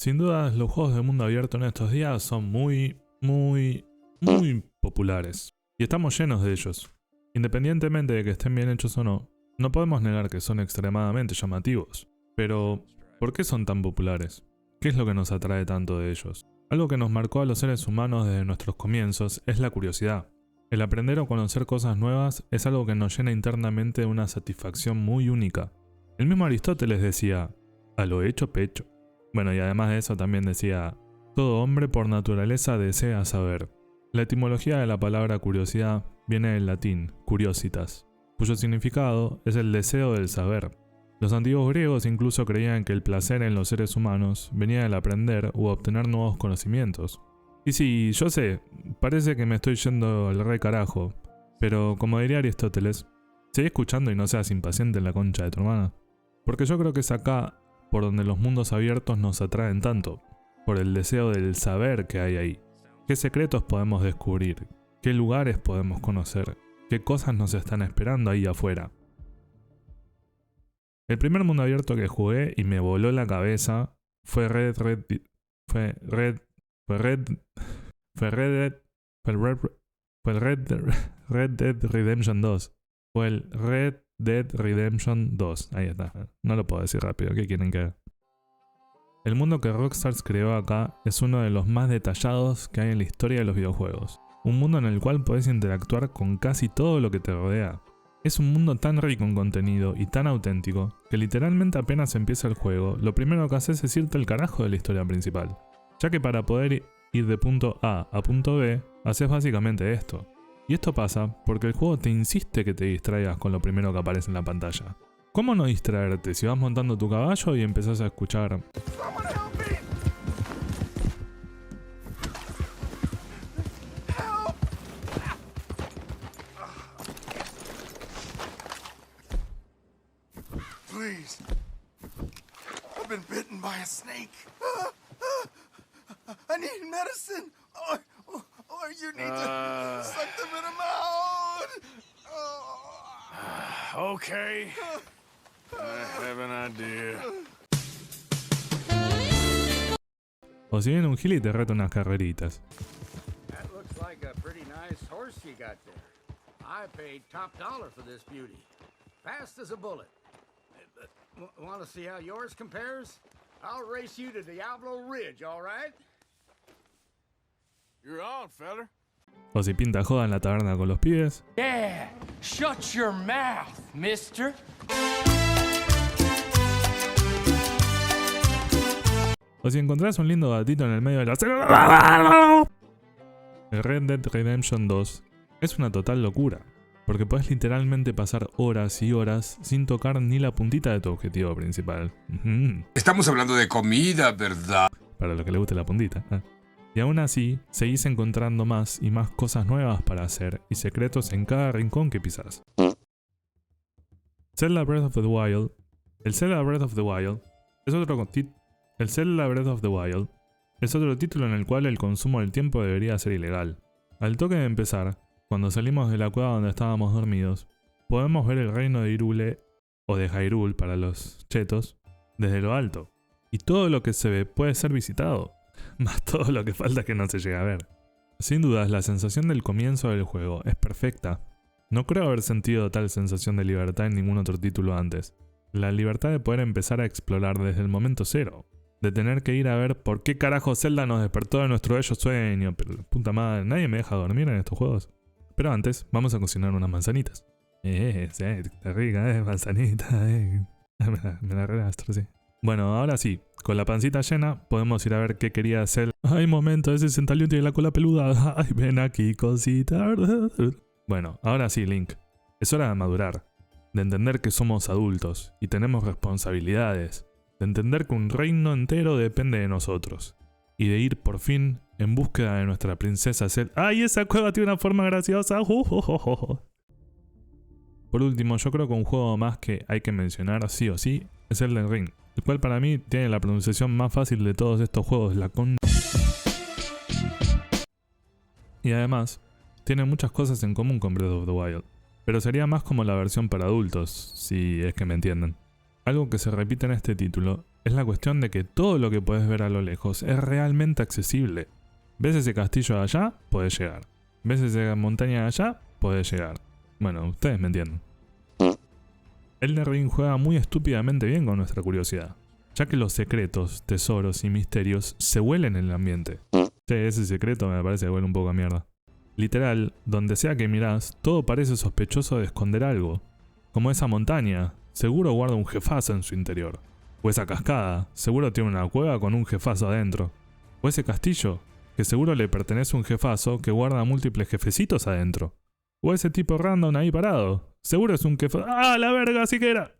Sin duda, los juegos de mundo abierto en estos días son muy populares. Y estamos llenos de ellos. Independientemente de que estén bien hechos o no, no podemos negar que son extremadamente llamativos. Pero, ¿por qué son tan populares? ¿Qué es lo que nos atrae tanto de ellos? Algo que nos marcó a los seres humanos desde nuestros comienzos es la curiosidad. El aprender o conocer cosas nuevas es algo que nos llena internamente de una satisfacción muy única. El mismo Aristóteles decía, a lo hecho pecho. Bueno, y además de eso también decía, todo hombre por naturaleza desea saber. La etimología de la palabra curiosidad viene del latín, curiositas, cuyo significado es el deseo del saber. Los antiguos griegos incluso creían que el placer en los seres humanos venía del aprender u obtener nuevos conocimientos. Y sí, yo sé, parece que me estoy yendo al re carajo, pero como diría Aristóteles, seguí escuchando y no seas impaciente en la concha de tu hermana. Porque yo creo que es acá por donde los mundos abiertos nos atraen tanto, por el deseo del saber que hay ahí. ¿Qué secretos podemos descubrir? ¿Qué lugares podemos conocer? ¿Qué cosas nos están esperando ahí afuera? El primer mundo abierto que jugué y me voló la cabeza fue Red Dead Redemption 2. Fue el Red Dead Redemption 2. Ahí está. No lo puedo decir rápido. ¿Qué quieren que haga? El mundo que Rockstar creó acá es uno de los más detallados que hay en la historia de los videojuegos. Un mundo en el cual podés interactuar con casi todo lo que te rodea. Es un mundo tan rico en contenido y tan auténtico que literalmente apenas empieza el juego, lo primero que haces es irte al carajo de la historia principal. Ya que para poder ir de punto A a punto B, haces básicamente esto. Y esto pasa porque el juego te insiste que te distraigas con lo primero que aparece en la pantalla. ¿Cómo no distraerte si vas montando tu caballo y empezás a escuchar? Please. I've been bitten by a snake. I need medicine. Or you need to suck the venom out. Okay. I have an idea. O si viene un gil y te reta unas carreritas. That looks like a pretty nice horse you got there. I paid top dollar for this beauty. Fast as a bullet. Want to see how yours compares? I'll race you to Diablo Ridge, all right? You're on, feller. O si pinta joda en la taberna con los pibes. Yeah, shut your mouth, mister. O si encontrás un lindo gatito en el medio de la selva. El Red Dead Redemption 2 es una total locura, porque podés literalmente pasar horas y horas sin tocar ni la puntita de tu objetivo principal. Estamos hablando de comida, ¿verdad? Para los que les guste la puntita. Y aún así, seguís encontrando más y más cosas nuevas para hacer y secretos en cada rincón que pisás. Zelda Breath of the Wild. El Zelda Breath of the Wild es otro título en el cual el consumo del tiempo debería ser ilegal. Al toque de empezar, cuando salimos de la cueva donde estábamos dormidos, podemos ver el reino de Hyrule, o de Hyrule para los chetos, desde lo alto. Y todo lo que se ve puede ser visitado, más todo lo que falta que no se llegue a ver. Sin dudas, la sensación del comienzo del juego es perfecta. No creo haber sentido tal sensación de libertad en ningún otro título antes. La libertad de poder empezar a explorar desde el momento cero. De tener que ir a ver por qué carajo Zelda nos despertó de nuestro bello sueño. Pero puta madre, nadie me deja dormir en estos juegos. Pero antes, vamos a cocinar unas manzanitas. Sí, está rica, manzanita, Me la relastro, sí. Bueno, ahora sí, con la pancita llena, podemos ir a ver qué quería hacer. Ay, momento, ese centalión tiene la cola peluda. Ay, ven aquí, cosita. Bueno, ahora sí, Link. Es hora de madurar. De entender que somos adultos y tenemos responsabilidades. De entender que un reino entero depende de nosotros. Y de ir por fin en búsqueda de nuestra princesa Zelda. ¡Ay, esa cueva tiene una forma graciosa! Por último, yo creo que un juego más que hay que mencionar sí o sí es Elden Ring, el cual para mí tiene la pronunciación más fácil de todos estos juegos, Y además, tiene muchas cosas en común con Breath of the Wild, pero sería más como la versión para adultos, si es que me entienden. Algo que se repite en este título es la cuestión de que todo lo que puedes ver a lo lejos es realmente accesible. ¿Ves ese castillo de allá? Podés llegar. ¿Ves esa montaña de allá? Podés llegar. Bueno, ustedes me entienden. Elden Ring juega muy estúpidamente bien con nuestra curiosidad, ya que los secretos, tesoros y misterios se huelen en el ambiente. Sí, ese secreto me parece que huele un poco a mierda. Literal, donde sea que mirás, todo parece sospechoso de esconder algo. Como esa montaña, seguro guarda un jefazo en su interior. O esa cascada, seguro tiene una cueva con un jefazo adentro. O ese castillo, que seguro le pertenece a un jefazo que guarda múltiples jefecitos adentro. O ese tipo random ahí parado, seguro es un jefazo... ¡Ah, la verga, sí que era!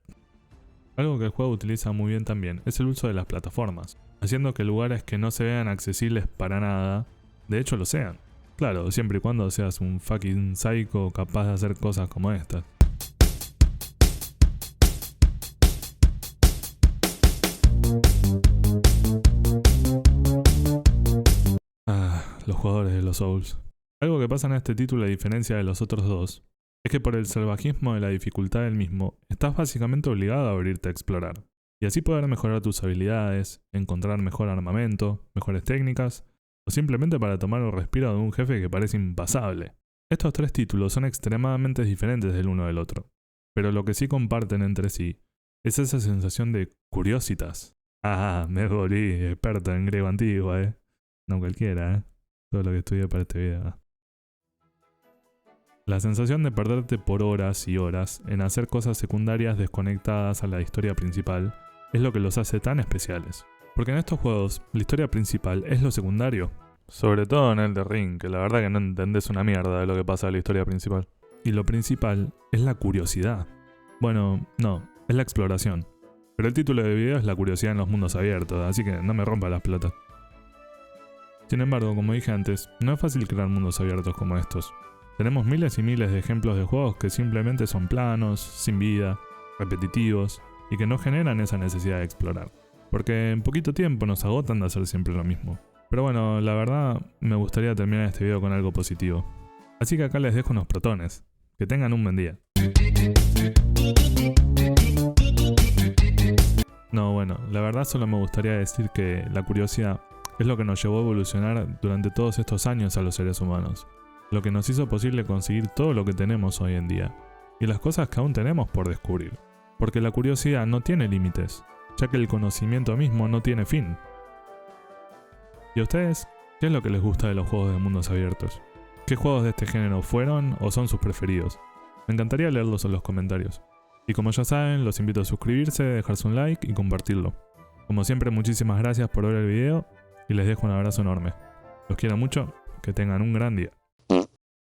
Algo que el juego utiliza muy bien también es el uso de las plataformas, haciendo que lugares que no se vean accesibles para nada, de hecho lo sean. Claro, siempre y cuando seas un fucking psycho capaz de hacer cosas como estas. Los jugadores de los Souls. Algo que pasa en este título a diferencia de los otros dos, es que por el salvajismo de la dificultad del mismo, estás básicamente obligado a abrirte a explorar, y así poder mejorar tus habilidades, encontrar mejor armamento, mejores técnicas, o simplemente para tomar un respiro de un jefe que parece impasable. Estos tres títulos son extremadamente diferentes del uno del otro, pero lo que sí comparten entre sí es esa sensación de curiositas. Ah, me volví experto en griego antiguo, No cualquiera, Todo lo que estudié para este video. La sensación de perderte por horas y horas en hacer cosas secundarias desconectadas a la historia principal es lo que los hace tan especiales. Porque en estos juegos, la historia principal es lo secundario. Sobre todo en Elden Ring, que la verdad que no entendés una mierda de lo que pasa en la historia principal. Y lo principal es la curiosidad. Bueno, no, es la exploración. Pero el título del video es la curiosidad en los mundos abiertos, así que no me rompa las pelotas. Sin embargo, como dije antes, no es fácil crear mundos abiertos como estos. Tenemos miles y miles de ejemplos de juegos que simplemente son planos, sin vida, repetitivos, y que no generan esa necesidad de explorar. Porque en poquito tiempo nos agotan de hacer siempre lo mismo. Pero bueno, la verdad, me gustaría terminar este video con algo positivo. Así que acá les dejo unos protones. Que tengan un buen día. No, bueno, la verdad solo me gustaría decir que la curiosidad es lo que nos llevó a evolucionar durante todos estos años a los seres humanos. Lo que nos hizo posible conseguir todo lo que tenemos hoy en día. Y las cosas que aún tenemos por descubrir. Porque la curiosidad no tiene límites, ya que el conocimiento mismo no tiene fin. ¿Y a ustedes? ¿Qué es lo que les gusta de los juegos de mundos abiertos? ¿Qué juegos de este género fueron o son sus preferidos? Me encantaría leerlos en los comentarios. Y como ya saben, los invito a suscribirse, dejarse un like y compartirlo. Como siempre, muchísimas gracias por ver el video y les dejo un abrazo enorme. Los quiero mucho, que tengan un gran día.